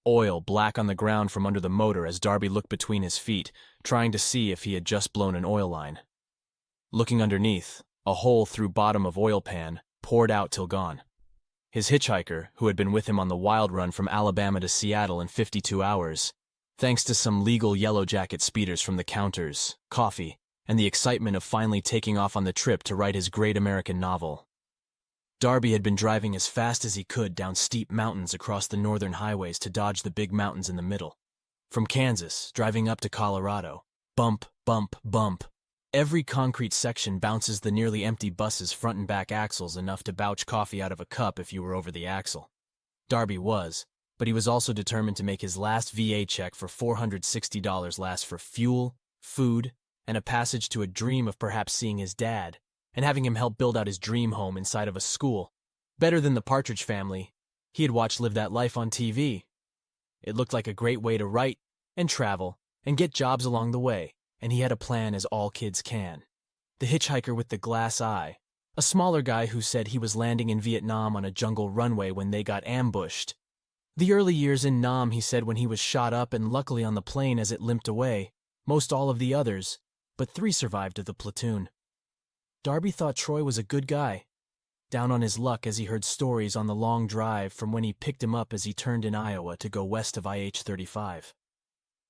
Oil black on the ground from under the motor as Darby looked between his feet, trying to see if he had just blown an oil line. Looking underneath, a hole through bottom of oil pan, poured out till gone. His hitchhiker, who had been with him on the wild run from Alabama to Seattle in 52 hours, thanks to some legal yellow jacket speeders from the counters, coffee, and the excitement of finally taking off on the trip to write his great American novel. Darby had been driving as fast as he could down steep mountains across the northern highways to dodge the big mountains in the middle. From Kansas, driving up to Colorado, bump, bump, bump. Every concrete section bounces the nearly empty bus's front and back axles enough to bouch coffee out of a cup if you were over the axle. Darby was, but he was also determined to make his last VA check for $460 last for fuel, food, and a passage to a dream of perhaps seeing his dad, and having him help build out his dream home inside of a school. Better than the Partridge Family. He had watched Live That Life on TV. It looked like a great way to write, and travel, and get jobs along the way, and he had a plan as all kids can. The hitchhiker with the glass eye, a smaller guy who said he was landing in Vietnam on a jungle runway when they got ambushed. The early years in Nam, he said, when he was shot up and luckily on the plane as it limped away, most all of the others, but 3 survived of the platoon. Darby thought Troy was a good guy, down on his luck as he heard stories on the long drive from when he picked him up as he turned in Iowa to go west of IH-35.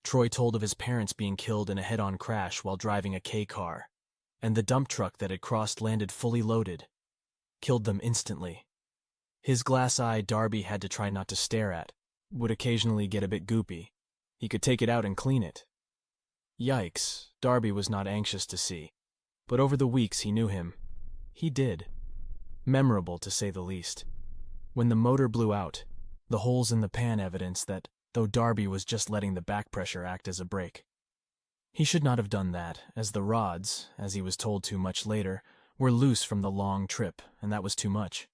Troy told of his parents being killed in a head-on crash while driving a K-car, and the dump truck that had crossed landed fully loaded, killed them instantly. His glass eye Darby had to try not to stare at, would occasionally get a bit goopy. He could take it out and clean it. Yikes, Darby was not anxious to see. But over the weeks he knew him. He did. Memorable, to say the least. When the motor blew out, the holes in the pan evidence that, though Darby was just letting the back pressure act as a brake. He should not have done that, as the rods, as he was told to much later, were loose from the long trip, and that was too much.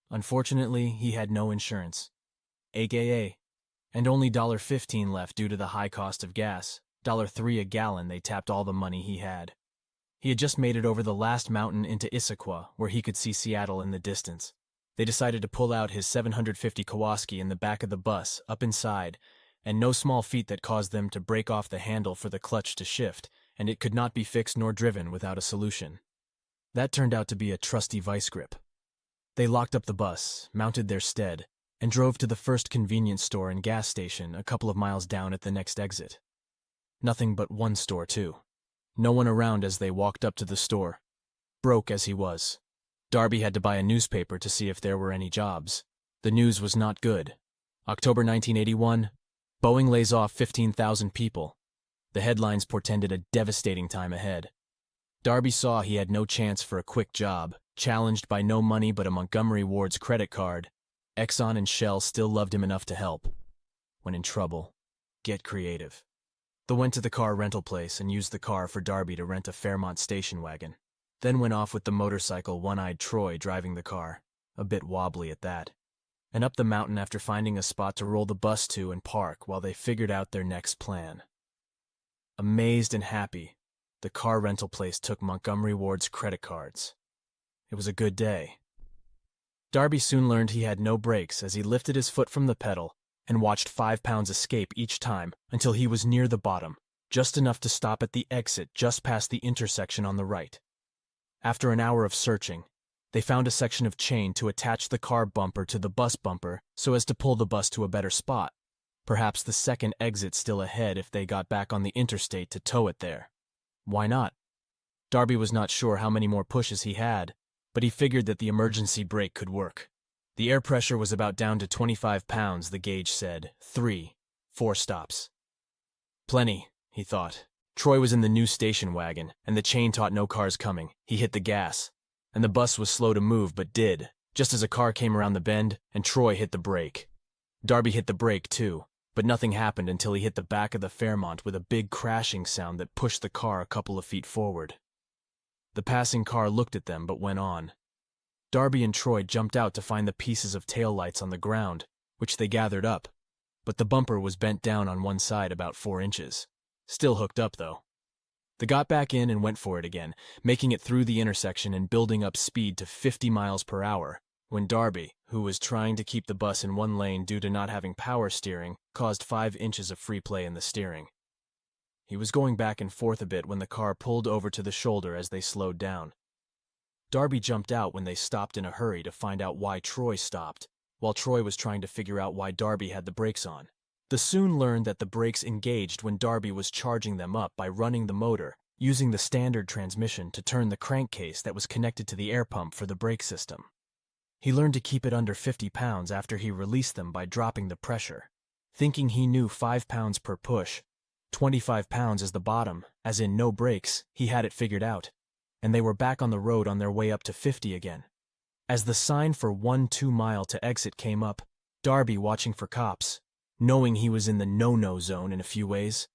Unfortunately, he had no insurance, aka, and only $1.15 left due to the high cost of gas. $3 a gallon. They tapped all the money he had. He had just made it over the last mountain into Issaquah, where he could see Seattle in the distance. They decided to pull out his 750 Kawasaki in the back of the bus, up inside, and no small feat that caused them to break off the handle for the clutch to shift, and it could not be fixed nor driven without a solution. That turned out to be a trusty vice grip. They locked up the bus, mounted their stead, and drove to the first convenience store and gas station a couple of miles down at the next exit. Nothing but one store, too. No one around as they walked up to the store. Broke as he was, Darby had to buy a newspaper to see if there were any jobs. The news was not good. October 1981, Boeing lays off 15,000 people. The headlines portended a devastating time ahead. Darby saw he had no chance for a quick job, challenged by no money but a Montgomery Ward's credit card. Exxon and Shell still loved him enough to help. When in trouble, get creative. They went to the car rental place and used the car for Darby to rent a Fairmont station wagon. Then went off with the motorcycle, one-eyed Troy driving the car, a bit wobbly at that, and up the mountain after finding a spot to roll the bus to and park while they figured out their next plan. Amazed and happy, the car rental place took Montgomery Ward's credit cards. It was a good day. Darby soon learned he had no brakes as he lifted his foot from the pedal and watched 5 pounds escape each time until he was near the bottom, just enough to stop at the exit just past the intersection on the right. After an hour of searching, they found a section of chain to attach the car bumper to the bus bumper so as to pull the bus to a better spot, perhaps the second exit still ahead if they got back on the interstate to tow it there. Why not? Darby was not sure how many more pushes he had, but he figured that the emergency brake could work. The air pressure was about down to 25 pounds, the gauge said. 4 stops. Plenty, he thought. Troy was in the new station wagon, and the chain taught no cars coming. He hit the gas, and the bus was slow to move but did, just as a car came around the bend, and Troy hit the brake. Darby hit the brake too, but nothing happened until he hit the back of the Fairmont with a big crashing sound that pushed the car a couple of feet forward. The passing car looked at them but went on. Darby and Troy jumped out to find the pieces of taillights on the ground, which they gathered up, but the bumper was bent down on one side about 4 inches. Still hooked up, though. They got back in and went for it again, making it through the intersection and building up speed to 50 miles per hour, when Darby, who was trying to keep the bus in one lane due to not having power steering, caused 5 inches of free play in the steering. He was going back and forth a bit when the car pulled over to the shoulder as they slowed down. Darby jumped out when they stopped in a hurry to find out why Troy stopped, while Troy was trying to figure out why Darby had the brakes on. They soon learned that the brakes engaged when Darby was charging them up by running the motor, using the standard transmission to turn the crankcase that was connected to the air pump for the brake system. He learned to keep it under 50 pounds after he released them by dropping the pressure. Thinking he knew 5 pounds per push, 25 pounds is the bottom, as in no brakes, he had it figured out, and they were back on the road on their way up to 50 again. As the sign for 1-2 mile to exit came up, Darby, watching for cops, knowing he was in the no-no zone in a few ways,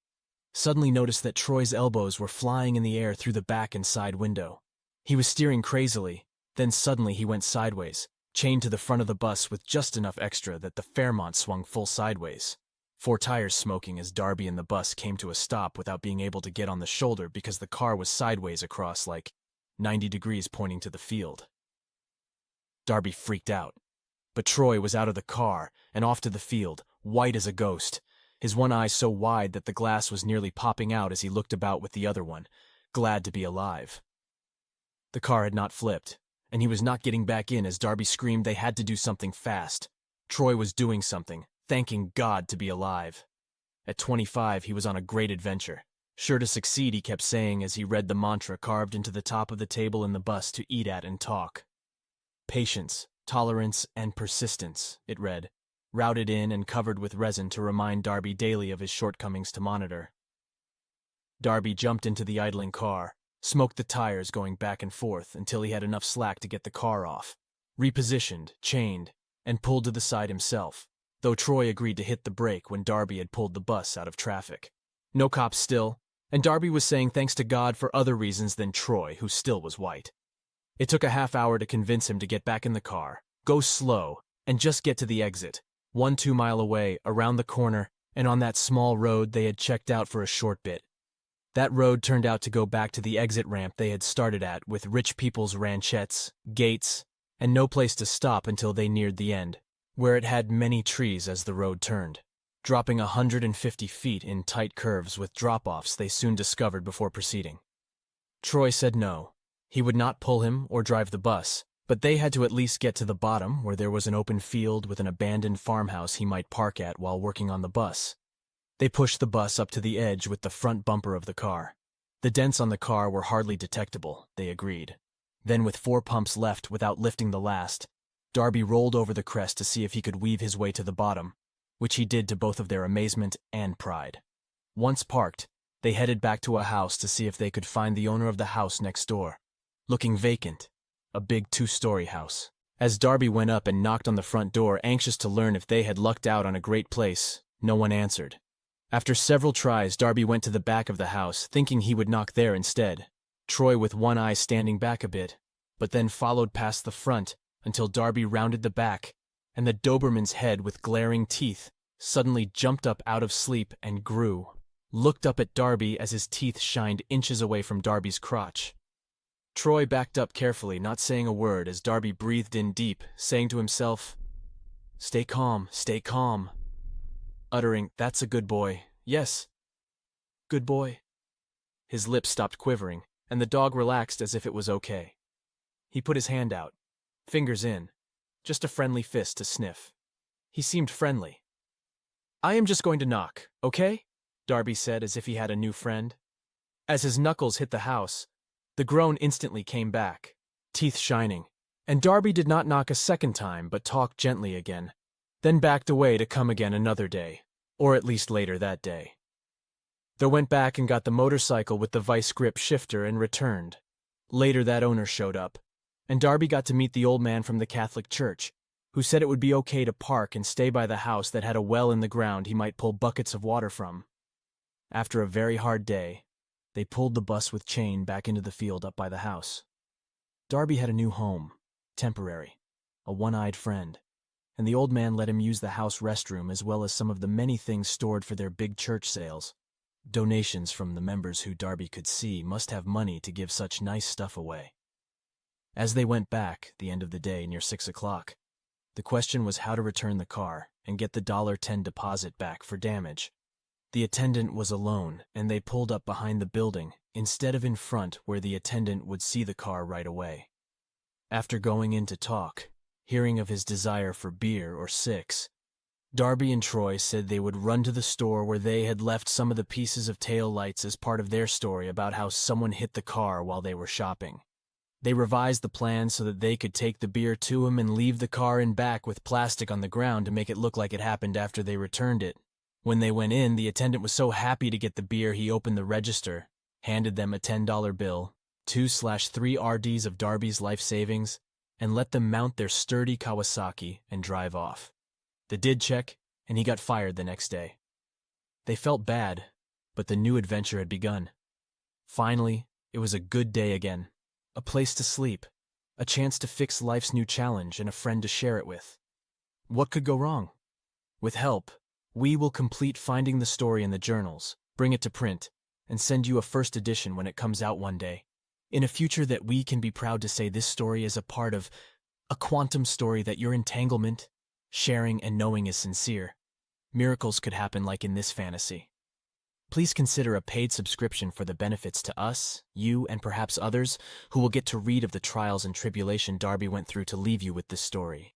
suddenly noticed that Troy's elbows were flying in the air through the back and side window. He was steering crazily, then suddenly he went sideways, chained to the front of the bus with just enough extra that the Fairmont swung full sideways. 4 tires smoking as Darby and the bus came to a stop without being able to get on the shoulder because the car was sideways across like 90 degrees pointing to the field. Darby freaked out, but Troy was out of the car and off to the field, white as a ghost, his one eye so wide that the glass was nearly popping out as he looked about with the other one, glad to be alive. The car had not flipped, and he was not getting back in as Darby screamed they had to do something fast. Troy was doing something, thanking God to be alive. At 25, he was on a great adventure. Sure to succeed, he kept saying as he read the mantra carved into the top of the table in the bus to eat at and talk. Patience, tolerance, and persistence, it read, routed in and covered with resin to remind Darby daily of his shortcomings to monitor. Darby jumped into the idling car, smoked the tires going back and forth until he had enough slack to get the car off, repositioned, chained, and pulled to the side himself, though Troy agreed to hit the brake when Darby had pulled the bus out of traffic. No cops still, and Darby was saying thanks to God for other reasons than Troy, who still was white. It took a half hour to convince him to get back in the car, go slow, and just get to the exit, 1-2 mile away, around the corner, and on that small road they had checked out for a short bit. That road turned out to go back to the exit ramp they had started at with rich people's ranchettes, gates, and no place to stop until they neared the end, where it had many trees as the road turned, dropping 150 feet in tight curves with drop-offs they soon discovered before proceeding. Troy said no. He would not pull him or drive the bus, but they had to at least get to the bottom where there was an open field with an abandoned farmhouse he might park at while working on the bus. They pushed the bus up to the edge with the front bumper of the car. The dents on the car were hardly detectable, they agreed. Then, with 4 pumps left without lifting the last, Darby rolled over the crest to see if he could weave his way to the bottom, which he did to both of their amazement and pride. Once parked, they headed back to a house to see if they could find the owner of the house next door, looking vacant, a big 2-story house. As Darby went up and knocked on the front door, anxious to learn if they had lucked out on a great place, no one answered. After several tries, Darby went to the back of the house, thinking he would knock there instead, Troy with one eye standing back a bit, but then followed past the front until Darby rounded the back, and the Doberman's head with glaring teeth suddenly jumped up out of sleep and grew, looked up at Darby as his teeth shined inches away from Darby's crotch. Troy backed up carefully, not saying a word, as Darby breathed in deep, saying to himself, stay calm, uttering, "That's a good boy, yes, good boy." His lips stopped quivering, and the dog relaxed as if it was okay. He put his hand out, fingers in, just a friendly fist to sniff. He seemed friendly. "I am just going to knock, okay?" Darby said as if he had a new friend. As his knuckles hit the house, the groan instantly came back, teeth shining, and Darby did not knock a second time but talked gently again, then backed away to come again another day, or at least later that day. They went back and got the motorcycle with the vice grip shifter and returned. Later that owner showed up, and Darby got to meet the old man from the Catholic church, who said it would be okay to park and stay by the house that had a well in the ground he might pull buckets of water from. After a very hard day, they pulled the bus with chain back into the field up by the house. Darby had a new home, temporary, a one-eyed friend, and the old man let him use the house restroom as well as some of the many things stored for their big church sales. Donations from the members who Darby could see must have money to give such nice stuff away. As they went back, the end of the day, near 6 o'clock, the question was how to return the car and get the $10 deposit back for damage. The attendant was alone, and they pulled up behind the building instead of in front where the attendant would see the car right away. After going in to talk, hearing of his desire for beer or six, Darby and Troy said they would run to the store where they had left some of the pieces of tail lights as part of their story about how someone hit the car while they were shopping. They revised the plan so that they could take the beer to him and leave the car in back with plastic on the ground to make it look like it happened after they returned it. When they went in, the attendant was so happy to get the beer he opened the register, handed them a $10 bill, 2/3 RDs of Darby's life savings, and let them mount their sturdy Kawasaki and drive off. They did check, and he got fired the next day. They felt bad, but the new adventure had begun. Finally, it was a good day again. A place to sleep, a chance to fix life's new challenge, and a friend to share it with. What could go wrong? With help, we will complete finding the story in the journals, bring it to print, and send you a first edition when it comes out one day, in a future that we can be proud to say this story is a part of a quantum story that your entanglement, sharing, and knowing is sincere. Miracles could happen like in this fantasy. Please consider a paid subscription for the benefits to us, you, and perhaps others who will get to read of the trials and tribulation Darby went through to leave you with this story.